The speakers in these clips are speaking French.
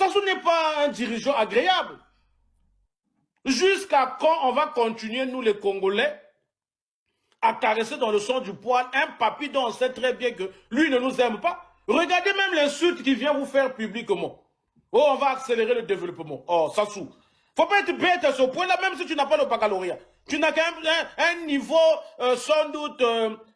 Sassou n'est pas un dirigeant agréable. Jusqu'à quand on va continuer, nous les Congolais, à caresser dans le son du poil un papy dont on sait très bien que lui ne nous aime pas? Regardez même l'insulte qu'il vient vous faire publiquement. Oh, on va accélérer le développement. Oh, Sassou. Faut pas être bête à ce point-là, même si tu n'as pas le baccalauréat. Tu n'as qu'un niveau sans doute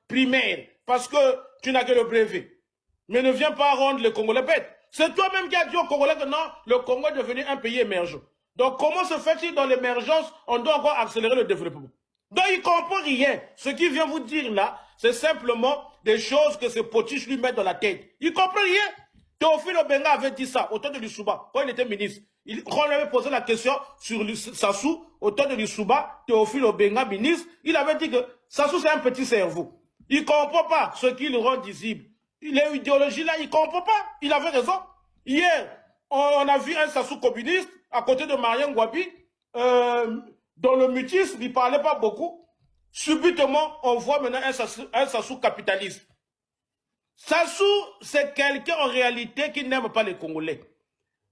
primaire, parce que tu n'as que le brevet. Mais ne viens pas rendre les Congolais bêtes. C'est toi-même qui as dit aux Congolais que non, le Congo est devenu un pays émergent. Donc comment se fait-il dans l'émergence, on doit encore accélérer le développement? Donc il ne comprend rien. Ce qu'il vient vous dire là, c'est simplement des choses que ces potiches lui mettent dans la tête. Il ne comprend rien. Théophile Obenga avait dit ça au temps de Lissouba, quand il était ministre. Quand on lui avait posé la question sur Sassou, au temps de Lissouba, Théophile Obenga, ministre, il avait dit que Sassou c'est un petit cerveau. Il ne comprend pas ce qui le rend visible. L'idéologie là, il ne comprend pas. Il avait raison. Hier, on a vu un Sassou communiste à côté de Mariam Gwabi, dans le mutisme, il ne parlait pas beaucoup. Subitement, on voit maintenant un Sassou capitaliste. Sassou, c'est quelqu'un en réalité qui n'aime pas les Congolais.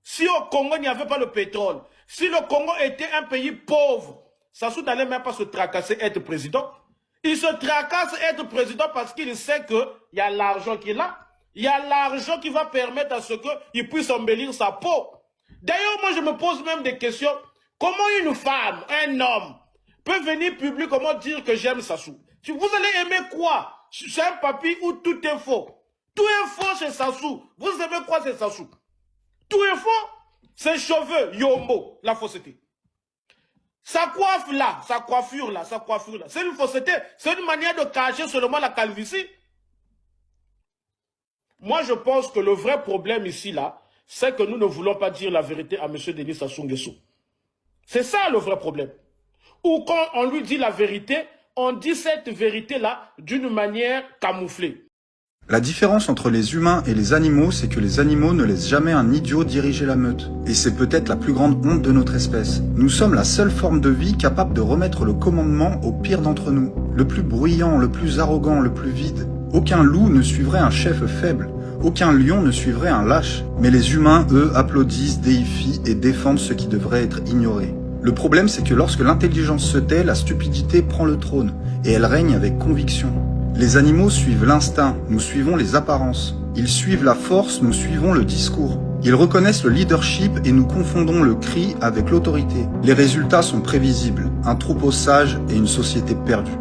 Si au Congo, il n'y avait pas le pétrole, si le Congo était un pays pauvre, Sassou n'allait même pas se tracasser être président. Il se tracasse être président parce qu'il sait qu'il y a l'argent qu'il a. Il y a l'argent qui va permettre à ce qu'il puisse embellir sa peau. D'ailleurs, moi, je me pose même des questions. Comment une femme, un homme, peut venir publiquement dire que j'aime Sassou? Vous allez aimer quoi? C'est un papy où tout est faux. Tout est faux chez Sassou. Vous aimez quoi chez Sassou? Tout est faux. Ses cheveux, Yombo, la fausseté. Sa coiffe là, sa coiffure là, c'est une fausseté. C'est une manière de cacher seulement la calvitie. Moi, je pense que le vrai problème ici là, c'est que nous ne voulons pas dire la vérité à M. Denis Sassou Nguesso. C'est ça le vrai problème. Ou quand on lui dit la vérité, on dit cette vérité-là d'une manière camouflée. La différence entre les humains et les animaux, c'est que les animaux ne laissent jamais un idiot diriger la meute. Et c'est peut-être la plus grande honte de notre espèce. Nous sommes la seule forme de vie capable de remettre le commandement au pire d'entre nous. Le plus bruyant, le plus arrogant, le plus vide. Aucun loup ne suivrait un chef faible. Aucun lion ne suivrait un lâche. Mais les humains, eux, applaudissent, déifient et défendent ce qui devrait être ignoré. Le problème, c'est que lorsque l'intelligence se tait, la stupidité prend le trône. Et elle règne avec conviction. Les animaux suivent l'instinct, nous suivons les apparences. Ils suivent la force, nous suivons le discours. Ils reconnaissent le leadership et nous confondons le cri avec l'autorité. Les résultats sont prévisibles, un troupeau sage et une société perdue.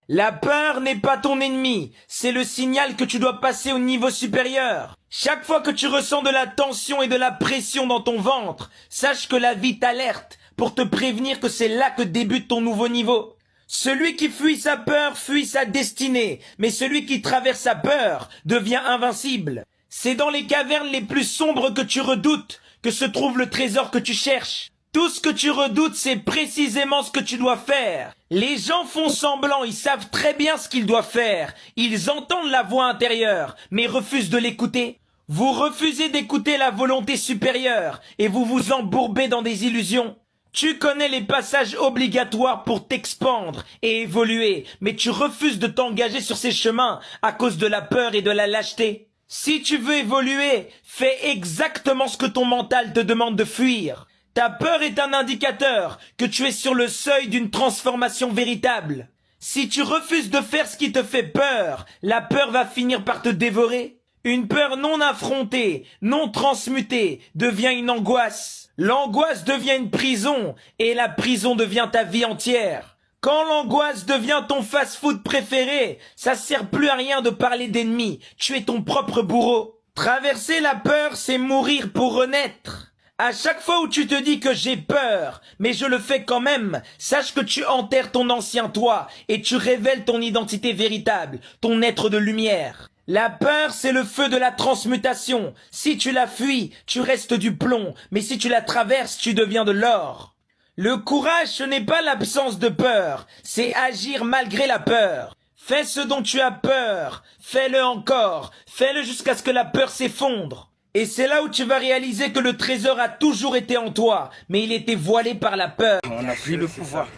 La peur n'est pas ton ennemi, c'est le signal que tu dois passer au niveau supérieur. Chaque fois que tu ressens de la tension et de la pression dans ton ventre, sache que la vie t'alerte pour te prévenir que c'est là que débute ton nouveau niveau. Celui qui fuit sa peur fuit sa destinée, mais celui qui traverse sa peur devient invincible. C'est dans les cavernes les plus sombres que tu redoutes que se trouve le trésor que tu cherches. Tout ce que tu redoutes, c'est précisément ce que tu dois faire. Les gens font semblant, ils savent très bien ce qu'ils doivent faire. Ils entendent la voix intérieure, mais refusent de l'écouter. Vous refusez d'écouter la volonté supérieure, et vous vous embourbez dans des illusions. Tu connais les passages obligatoires pour t'expandre et évoluer, mais tu refuses de t'engager sur ces chemins à cause de la peur et de la lâcheté. Si tu veux évoluer, fais exactement ce que ton mental te demande de fuir. Ta peur est un indicateur que tu es sur le seuil d'une transformation véritable. Si tu refuses de faire ce qui te fait peur, la peur va finir par te dévorer. Une peur non affrontée, non transmutée, devient une angoisse. L'angoisse devient une prison, et la prison devient ta vie entière. Quand l'angoisse devient ton fast-food préféré, ça sert plus à rien de parler d'ennemis, tu es ton propre bourreau. Traverser la peur, c'est mourir pour renaître. À chaque fois où tu te dis que j'ai peur, mais je le fais quand même, sache que tu enterres ton ancien toi, et tu révèles ton identité véritable, ton être de lumière. La peur, c'est le feu de la transmutation. Si tu la fuis, tu restes du plomb, mais si tu la traverses, tu deviens de l'or. Le courage, ce n'est pas l'absence de peur, c'est agir malgré la peur. Fais ce dont tu as peur, fais-le encore, fais-le jusqu'à ce que la peur s'effondre. Et c'est là où tu vas réaliser que le trésor a toujours été en toi, mais il était voilé par la peur. On a pris le pouvoir.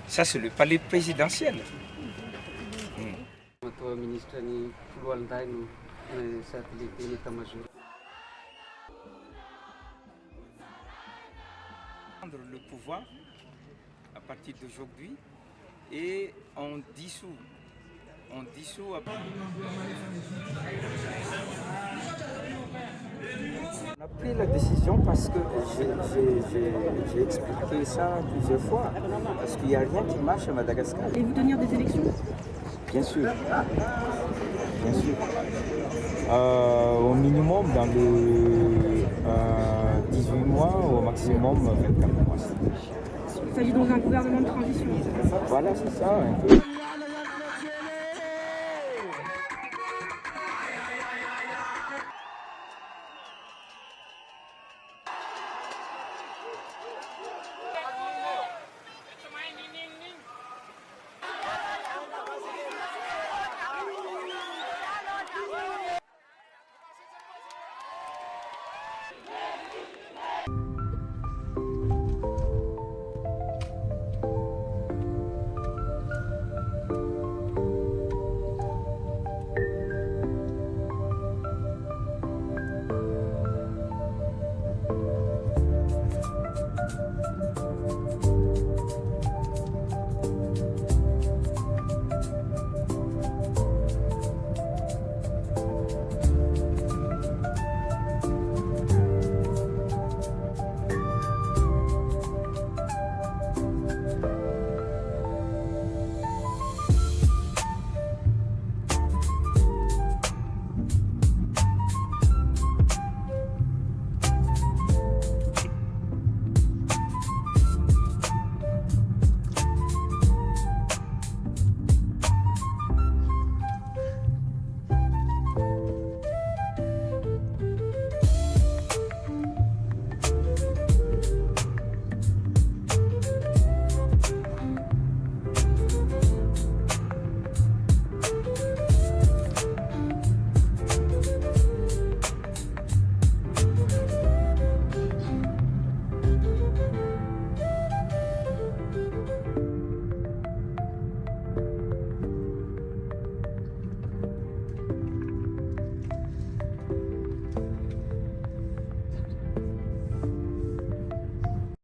Ça, c'est le palais présidentiel. Ministre ni keluarga ini satellite ini tamaju pouvoir à partir d'aujourd'hui et on dissout. On dissout. On a pris la décision parce que j'ai expliqué ça plusieurs fois. Parce qu'il n'y a rien qui marche à Madagascar. Et vous tenir des élections? Bien sûr. Bien sûr. Au minimum dans les 18 mois, au maximum 24 mois. Il s'agit donc d'un gouvernement de transition. Voilà, c'est ça un peu.